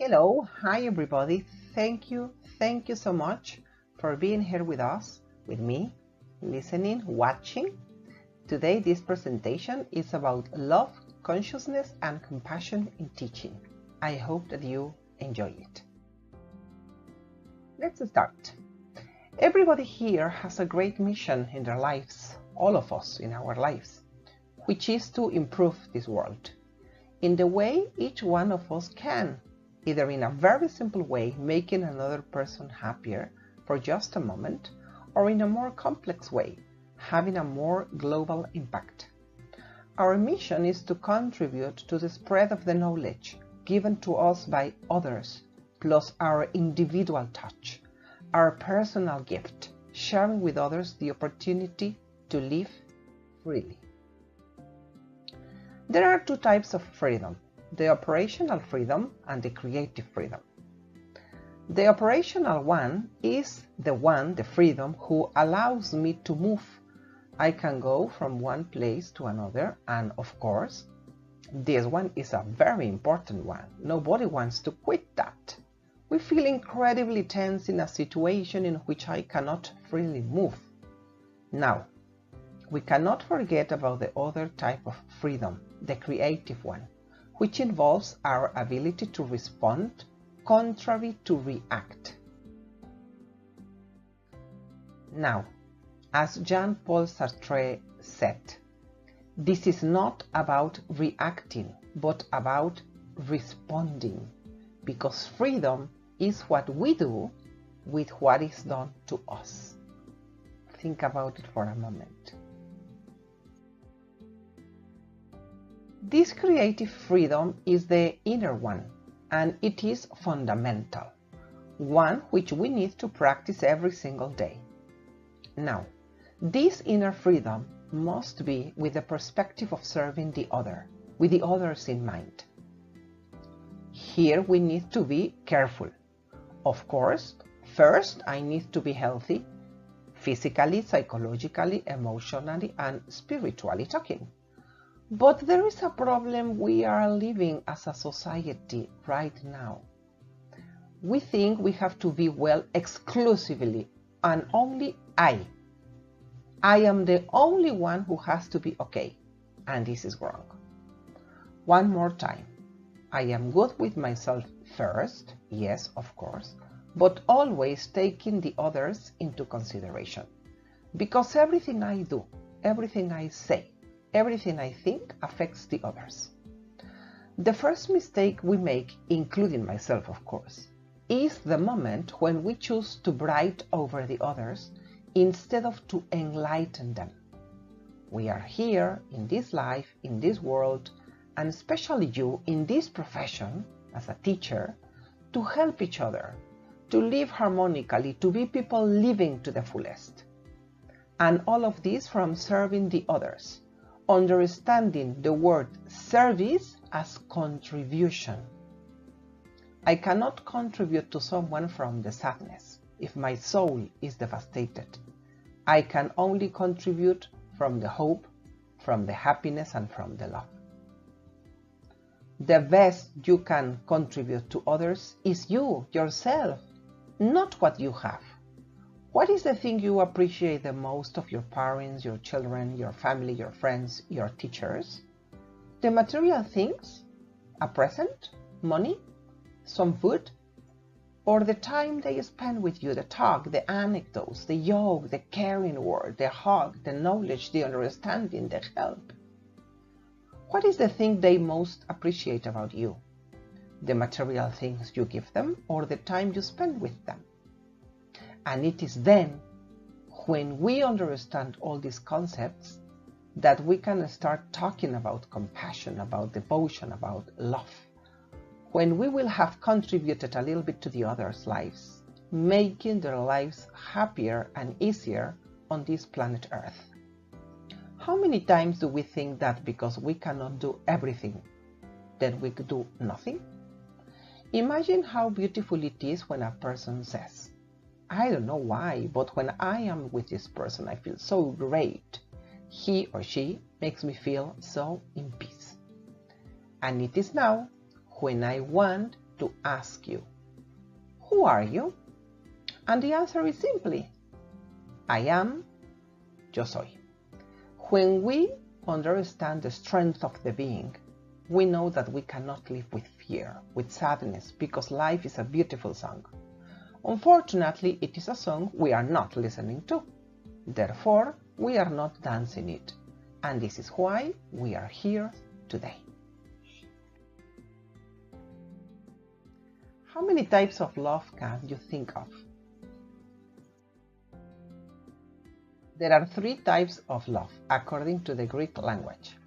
Hello, hi everybody. Thank you so much for being here with us, with me, listening, watching. Today this presentation is about love, consciousness and compassion in teaching. I hope that you enjoy it. Let's start. Everybody here has a great mission in their lives, all of us in our lives, which is to improve this world in the way each one of us can, either in a very simple way, making another person happier for just a moment, or in a more complex way, having a more global impact. Our mission is to contribute to the spread of the knowledge given to us by others, plus our individual touch, our personal gift, sharing with others the opportunity to live freely. There are two types of freedom: the operational freedom and the creative freedom. The operational one is the freedom who allows me to move. I can go from one place to another, and of course, this one is a very important one. Nobody wants to quit that. We feel incredibly tense in a situation in which I cannot freely move. Now, we cannot forget about the other type of freedom, the creative one, which involves our ability to respond contrary to react. Now, as Jean-Paul Sartre said, this is not about reacting, but about responding, because freedom is what we do with what is done to us. Think about it for a moment. This creative freedom is the inner one, and it is fundamental, one which we need to practice every single day. Now, this inner freedom must be with the perspective of serving the other, with the others in mind. Here we need to be careful. Of course, first I need to be healthy, physically, psychologically, emotionally, and spiritually talking. But there is a problem we are living as a society right now. We think we have to be well exclusively and only I am the only one who has to be okay, and this is wrong. One more time. I am good with myself first, yes, of course, but always taking the others into consideration. Because everything I do, everything I say, everything I think affects the others. The first mistake we make, including myself of course, is the moment when we choose to bribe over the others instead of to enlighten them. We are here in this life, in this world, and especially you in this profession as a teacher, to help each other, to live harmonically, to be people living to the fullest. And all of this from serving the others, understanding the word service as contribution. I cannot contribute to someone from the sadness if my soul is devastated. I can only contribute from the hope, from the happiness, and from the love. The best you can contribute to others is you, yourself, not what you have. What is the thing you appreciate the most of your parents, your children, your family, your friends, your teachers? The material things? A present? Money? Some food? Or the time they spend with you, the talk, the anecdotes, the joke, the caring word, the hug, the knowledge, the understanding, the help? What is the thing they most appreciate about you? The material things you give them or the time you spend with them? And it is then, when we understand all these concepts, that we can start talking about compassion, about devotion, about love. When we will have contributed a little bit to the others' lives, making their lives happier and easier on this planet Earth. How many times do we think that because we cannot do everything, then we could do nothing? Imagine how beautiful it is when a person says, I don't know why, but when I am with this person, I feel so great. He or she makes me feel so in peace. And it is now when I want to ask you, who are you? And the answer is simply, I am, yo soy. When we understand the strength of the being, we know that we cannot live with fear, with sadness, because life is a beautiful song. Unfortunately, it is a song we are not listening to. Therefore, we are not dancing it. And this is why we are here today. How many types of love can you think of? There are 3 types of love, according to the Greek language.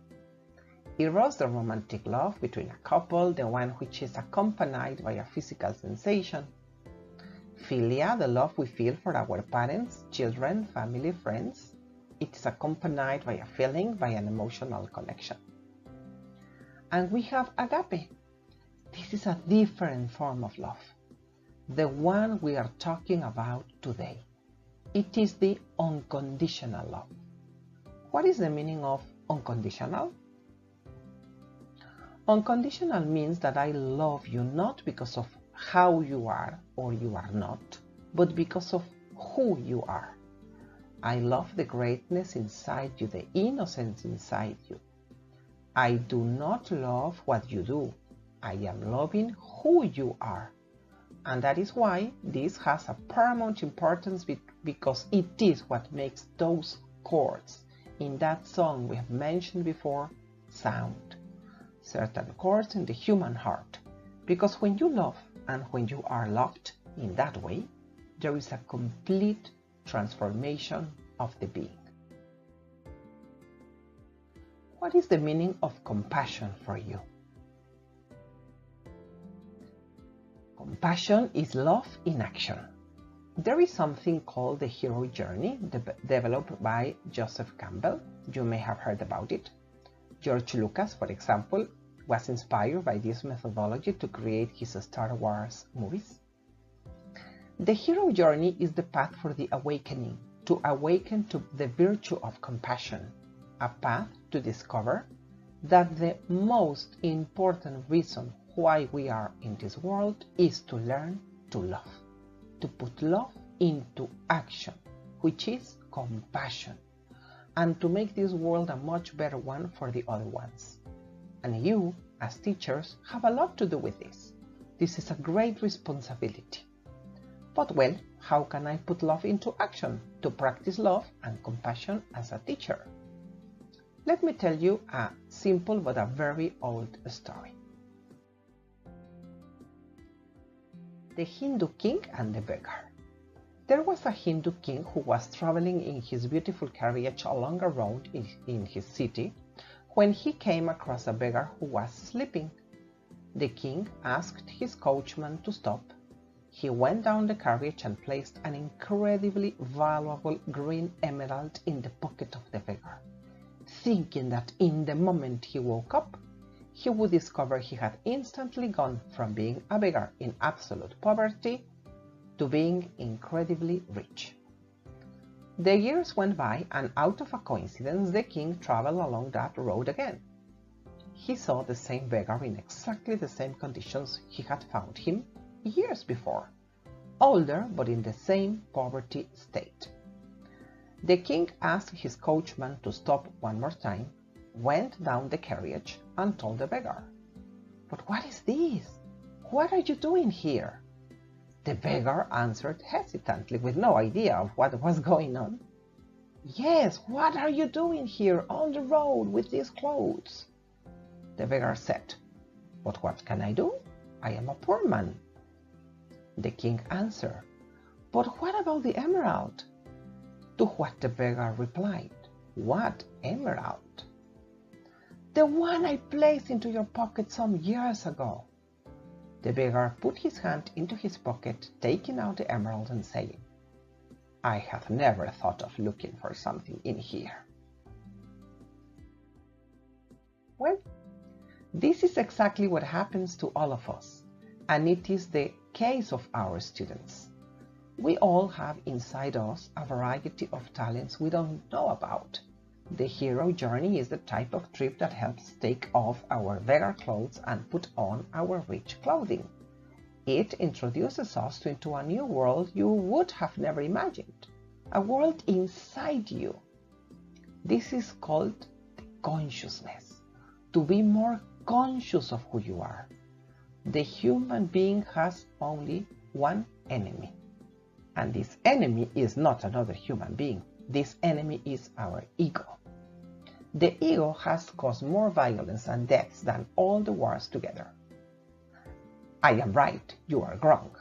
Eros, the romantic love between a couple, the one which is accompanied by a physical sensation. Philia, the love we feel for our parents, children, family, friends. It is accompanied by a feeling, by an emotional connection. And we have agape. This is a different form of love, the one we are talking about today. It is the unconditional love. What is the meaning of unconditional? Unconditional means that I love you not because of how you are or you are not, but because of who you are. I love the greatness inside you, the innocence inside you. I do not love what you do. I am loving who you are. And that is why this has a paramount importance, because it is what makes those chords in that song we have mentioned before sound. Certain chords in the human heart. Because when you love and when you are loved in that way, there is a complete transformation of the being. What is the meaning of compassion for you? Compassion is love in action. There is something called the hero journey, developed by Joseph Campbell. You may have heard about it. George Lucas, for example, was inspired by this methodology to create his Star Wars movies. The hero journey is the path for the awakening, to awaken to the virtue of compassion, a path to discover that the most important reason why we are in this world is to learn to love, to put love into action, which is compassion, and to make this world a much better one for the other ones. And you, as teachers, have a lot to do with this. This is a great responsibility. But well, how can I put love into action to practice love and compassion as a teacher? Let me tell you a simple but a very old story. The Hindu king and the beggar. There was a Hindu king who was traveling in his beautiful carriage along a road in his city when he came across a beggar who was sleeping. The king asked his coachman to stop. He went down the carriage and placed an incredibly valuable green emerald in the pocket of the beggar, thinking that in the moment he woke up, he would discover he had instantly gone from being a beggar in absolute poverty to being incredibly rich. The years went by, and out of a coincidence, the king traveled along that road again. He saw the same beggar in exactly the same conditions he had found him years before, older but in the same poverty state. The king asked his coachman to stop one more time, went down the carriage, and told the beggar, "But what is this? What are you doing here?" The beggar answered hesitantly, with no idea of what was going on. "Yes, what are you doing here on the road with these clothes?" The beggar said, "But what can I do? I am a poor man." The king answered, "But what about the emerald?" To what the beggar replied, "What emerald?" "The one I placed into your pocket some years ago." The beggar put his hand into his pocket, taking out the emerald and saying, "I have never thought of looking for something in here." Well, this is exactly what happens to all of us, and it is the case of our students. We all have inside us a variety of talents we don't know about. The hero journey is the type of trip that helps take off our beggar clothes and put on our rich clothing. It introduces us into a new world you would have never imagined, a world inside you. This is called consciousness, to be more conscious of who you are. The human being has only one enemy, and this enemy is not another human being. This enemy is our ego. The ego has caused more violence and deaths than all the wars together. I am right, you are wrong.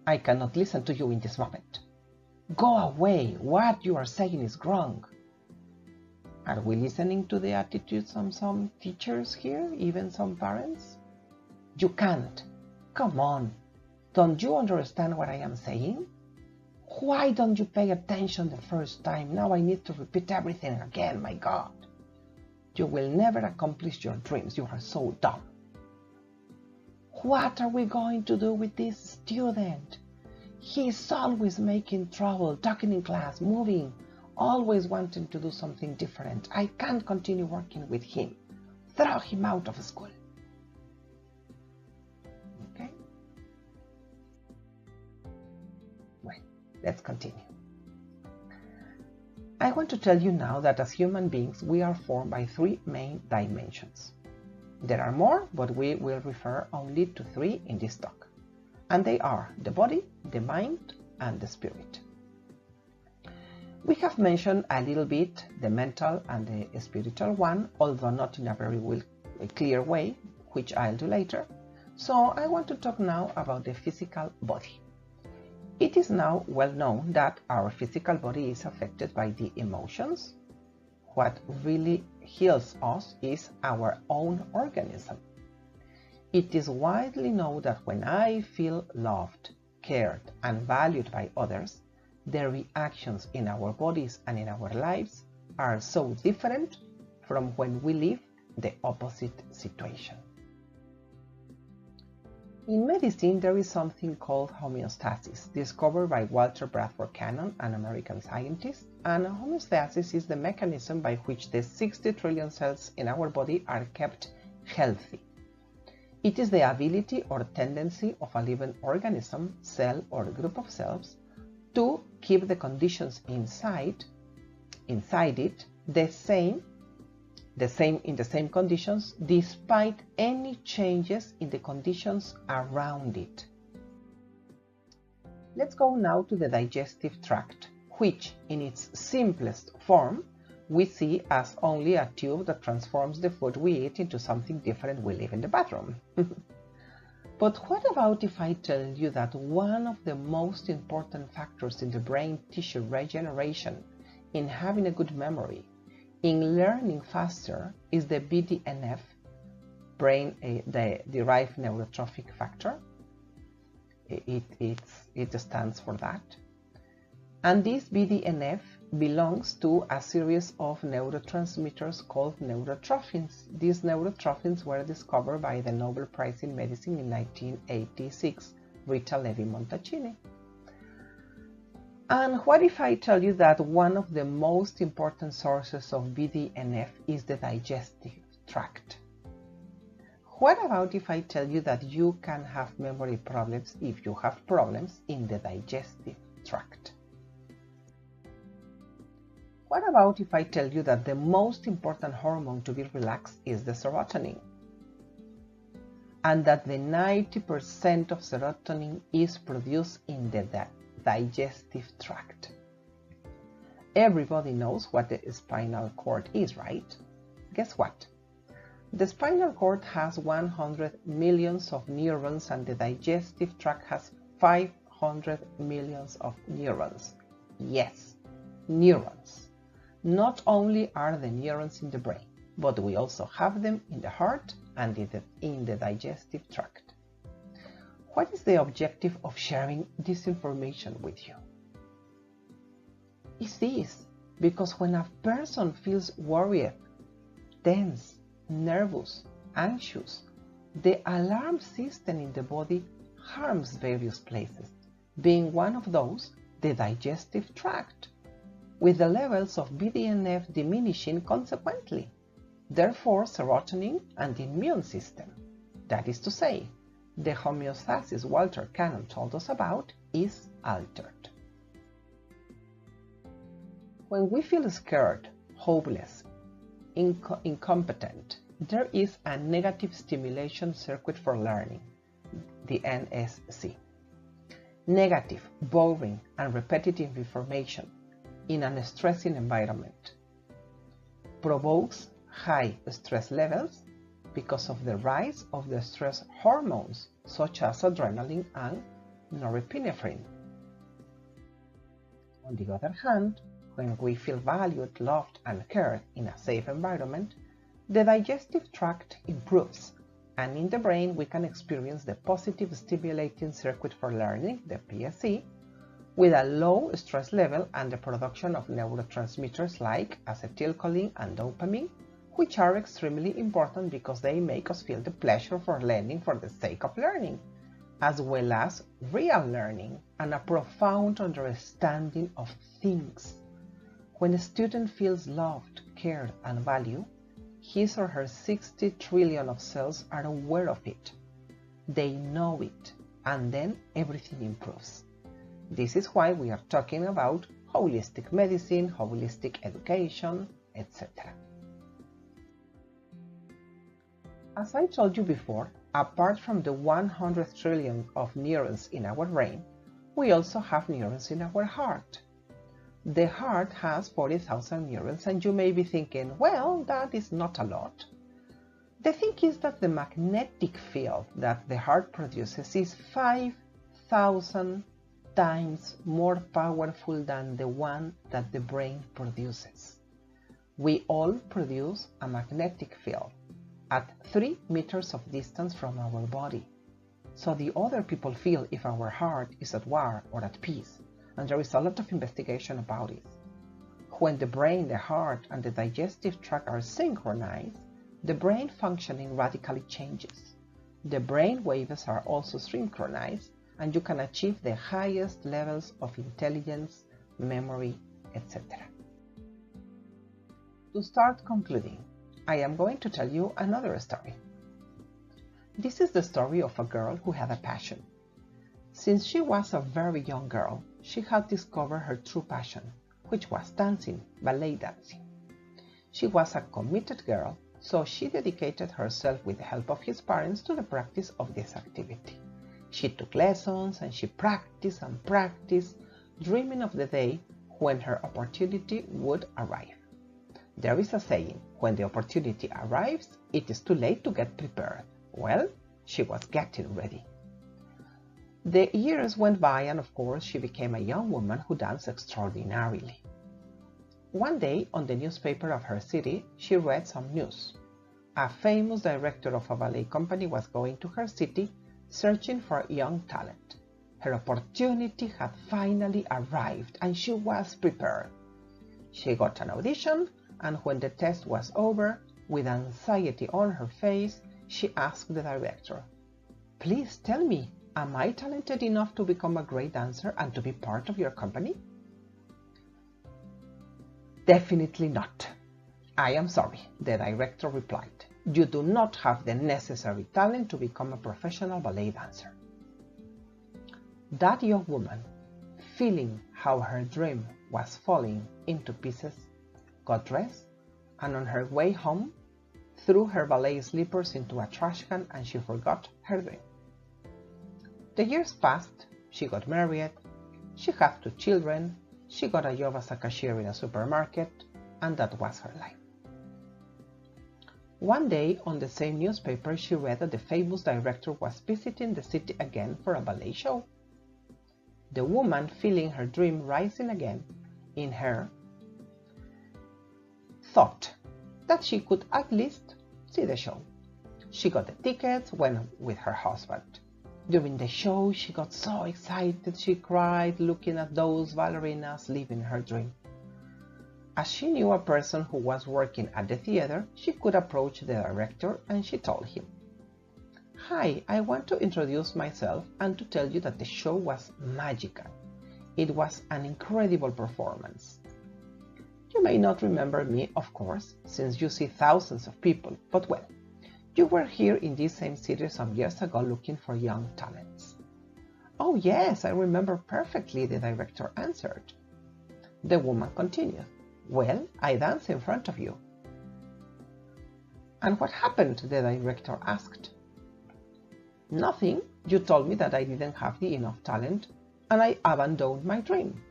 I cannot listen to you in this moment. Go away, what you are saying is wrong. Are we listening to the attitudes of some teachers here, even some parents? You can't. Come on. Don't you understand what I am saying? Why don't you pay attention the first time? Now I need to repeat everything again, my God. You will never accomplish your dreams. You are so dumb. What are we going to do with this student? He's always making trouble, talking in class, moving, always wanting to do something different. I can't continue working with him. Throw him out of school. Okay? Well, let's continue. I want to tell you now that as human beings, we are formed by three main dimensions. There are more, but we will refer only to three in this talk. And they are the body, the mind, and the spirit. We have mentioned a little bit the mental and the spiritual one, although not in a very clear way, which I'll do later. So I want to talk now about the physical body. It is now well known that our physical body is affected by the emotions. What really heals us is our own organism. It is widely known that when I feel loved, cared, and valued by others, the reactions in our bodies and in our lives are so different from when we live the opposite situation. In medicine, there is something called homeostasis, discovered by Walter Bradford Cannon, an American scientist, and homeostasis is the mechanism by which the 60 trillion cells in our body are kept healthy. It is the ability or tendency of a living organism, cell, or group of cells to keep the conditions inside it the same conditions despite any changes in the conditions around it. Let's go now to the digestive tract, which in its simplest form we see as only a tube that transforms the food we eat into something different we leave in the bathroom. But what about if I tell you that one of the most important factors in the brain tissue regeneration, in having a good memory, in learning faster, is the BDNF, the derived neurotrophic factor? It stands for that. And this BDNF belongs to a series of neurotransmitters called neurotrophins. These neurotrophins were discovered by the Nobel Prize in Medicine in 1986, Rita Levi-Montalcini. And what if I tell you that one of the most important sources of BDNF is the digestive tract? What about if I tell you that you can have memory problems if you have problems in the digestive tract? What about if I tell you that the most important hormone to be relaxed is the serotonin? And that the 90% of serotonin is produced in the digestive tract. Everybody knows what the spinal cord is, right? Guess what? The spinal cord has 100 millions of neurons and the digestive tract has 500 millions of neurons. Yes, neurons. Not only are the neurons in the brain, but we also have them in the heart and in the digestive tract. What is the objective of sharing this information with you? It's this, because when a person feels worried, tense, nervous, anxious, the alarm system in the body harms various places, being one of those the digestive tract, with the levels of BDNF diminishing consequently. Therefore, serotonin and the immune system. That is to say, the homeostasis Walter Cannon told us about is altered. When we feel scared, hopeless, incompetent, there is a negative stimulation circuit for learning, the NSC. Negative, boring, and repetitive information in a stressing environment provokes high stress levels because of the rise of the stress hormones such as adrenaline and norepinephrine. On the other hand, when we feel valued, loved, and cared in a safe environment, the digestive tract improves, and in the brain we can experience the positive stimulating circuit for learning, the PSC, with a low stress level and the production of neurotransmitters like acetylcholine and dopamine, which are extremely important because they make us feel the pleasure for learning for the sake of learning, as well as real learning and a profound understanding of things. When a student feels loved, cared, and valued, his or her 60 trillion of cells are aware of it. They know it, and then everything improves. This is why we are talking about holistic medicine, holistic education, etc. As I told you before, apart from the 100 trillion of neurons in our brain, we also have neurons in our heart. The heart has 40,000 neurons, and you may be thinking, well, that is not a lot. The thing is that the magnetic field that the heart produces is 5,000 times more powerful than the one that the brain produces. We all produce a magnetic field at 3 meters of distance from our body, so the other people feel if our heart is at war or at peace, and there is a lot of investigation about it. When the brain, the heart, and the digestive tract are synchronized, the brain functioning radically changes. The brain waves are also synchronized, and you can achieve the highest levels of intelligence, memory, etc. To start concluding, I am going to tell you another story. This is the story of a girl who had a passion. Since she was a very young girl, she had discovered her true passion, which was dancing, ballet dancing. She was a committed girl, so she dedicated herself with the help of his parents to the practice of this activity. She took lessons and she practiced and practiced, dreaming of the day when her opportunity would arrive. There is a saying, when the opportunity arrives, it is too late to get prepared. Well, she was getting ready. The years went by, and of course she became a young woman who danced extraordinarily. One day, on the newspaper of her city, she read some news. A famous director of a ballet company was going to her city searching for young talent. Her opportunity had finally arrived and she was prepared. She got an audition, and when the test was over, with anxiety on her face, she asked the director, "Please tell me, am I talented enough to become a great dancer and to be part of your company?" "Definitely not. I am sorry," the director replied. "You do not have the necessary talent to become a professional ballet dancer." That young woman, feeling how her dream was falling into pieces, got dressed, and on her way home, threw her ballet slippers into a trash can and she forgot her dream. The years passed, she got married, she had 2 children, she got a job as a cashier in a supermarket, and that was her life. One day, on the same newspaper, she read that the famous director was visiting the city again for a ballet show. The woman, feeling her dream rising again in her, thought that she could at least see the show. She got the tickets, went with her husband. During the show, she got so excited she cried looking at those ballerinas living her dream. As she knew a person who was working at the theater, she could approach the director and she told him, "Hi, I want to introduce myself and to tell you that the show was magical. It was an incredible performance. You may not remember me, of course, since you see thousands of people, but well, You were here in this same city some years ago looking for young talents. Oh yes, I remember perfectly, the director answered. The woman continued. Well, I danced in front of you. And what happened? The director asked. Nothing. You told me that I didn't have the enough talent and I abandoned my dream.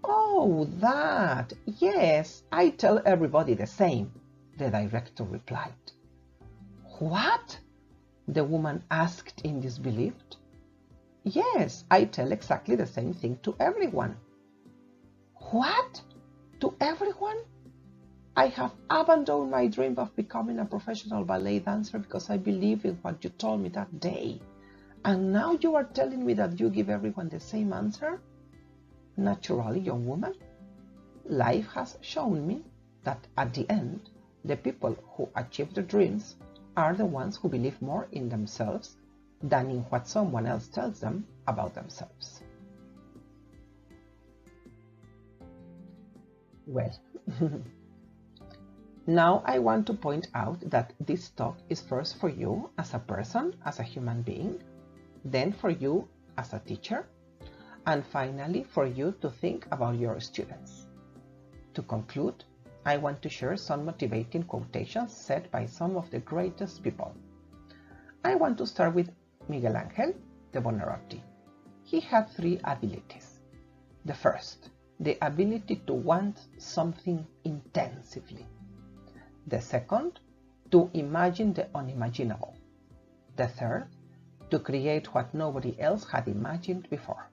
Oh, that. Yes, I tell everybody the same, the director replied. What? The woman asked in disbelief. Yes, I tell exactly the same thing to everyone. What? To everyone? I have abandoned my dream of becoming a professional ballet dancer because I believe in what you told me that day. And now you are telling me that you give everyone the same answer? Naturally, young woman. Life has shown me that at the end, the people who achieve their dreams are the ones who believe more in themselves than in what someone else tells them about themselves. Well, now I want to point out that this talk is first for you as a person, as a human being, then for you as a teacher, and finally for you to think about your students. To conclude, I want to share some motivating quotations said by some of the greatest people. I want to start with Miguel Ángel de Buonarroti. He had 3 abilities. The first, the ability to want something intensively. The second, to imagine the unimaginable. The third, to create what nobody else had imagined before.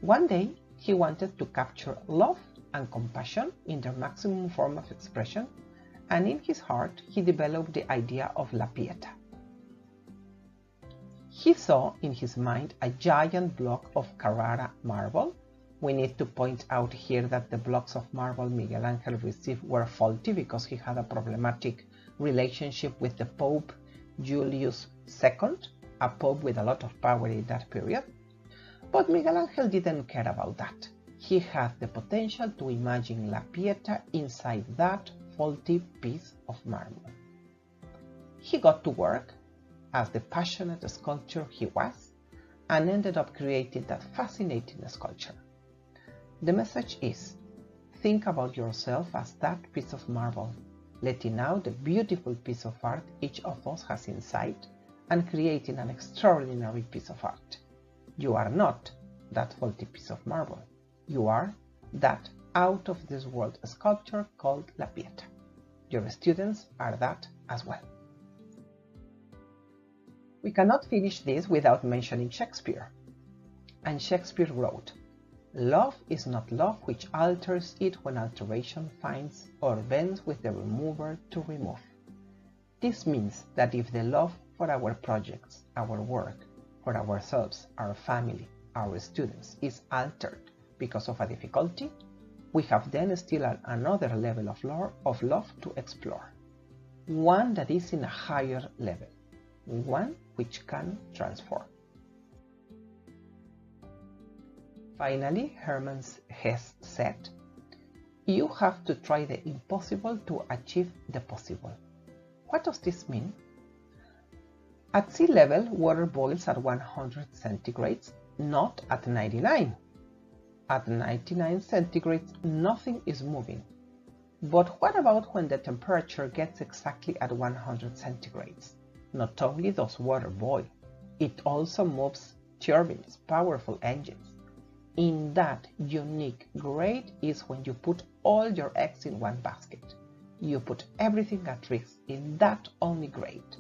One day, he wanted to capture love and compassion in their maximum form of expression, and in his heart, he developed the idea of La Pieta. He saw in his mind a giant block of Carrara marble. We need to point out here that the blocks of marble Miguel Ángel received were faulty because he had a problematic relationship with the Pope Julius II, a pope with a lot of power in that period. But Miguel Ángel didn't care about that. He had the potential to imagine La Pieta inside that faulty piece of marble. He got to work as the passionate sculptor he was and ended up creating that fascinating sculpture. The message is, think about yourself as that piece of marble, letting out the beautiful piece of art each of us has inside and creating an extraordinary piece of art. You are not that faulty piece of marble. You are that out-of-this-world sculpture called La Pieta. Your students are that as well. We cannot finish this without mentioning Shakespeare. And Shakespeare wrote, "Love is not love which alters it when alteration finds or bends with the remover to remove." This means that if the love for our projects, our work, for ourselves, our family, our students is altered because of a difficulty, we have then still another level of love to explore. One that is in a higher level, one which can transform. Finally, Hermann Hesse said, "You have to try the impossible to achieve the possible." What does this mean? At sea level, water boils at 100 centigrades, not at 99. At 99 centigrades, nothing is moving. But what about when the temperature gets exactly at 100 centigrades? Not only does water boil, it also moves turbines, powerful engines. In that unique grade is when you put all your eggs in one basket. You put everything at risk in that only grade.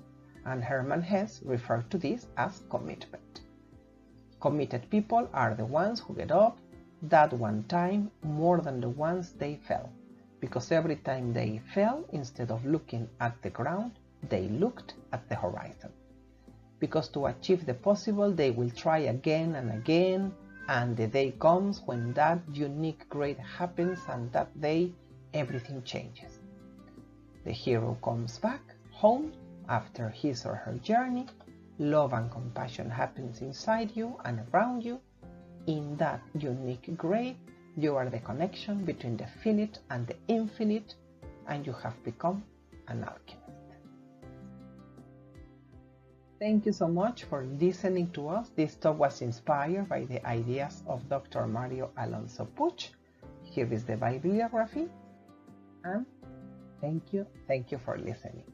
And Hermann Hesse referred to this as commitment. Committed people are the ones who get up that one time more than the ones they fell, because every time they fell, instead of looking at the ground, they looked at the horizon. Because to achieve the possible, they will try again and again, and the day comes when that unique grade happens, and that day everything changes. The hero comes back home after his or her journey. Love and compassion happens inside you and around you. In that unique grade, you are the connection between the finite and the infinite, and you have become an alchemist. Thank you so much for listening to us. This talk was inspired by the ideas of Dr. Mario Alonso Puig. Here is the bibliography. And thank you for listening.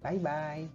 Bye-bye.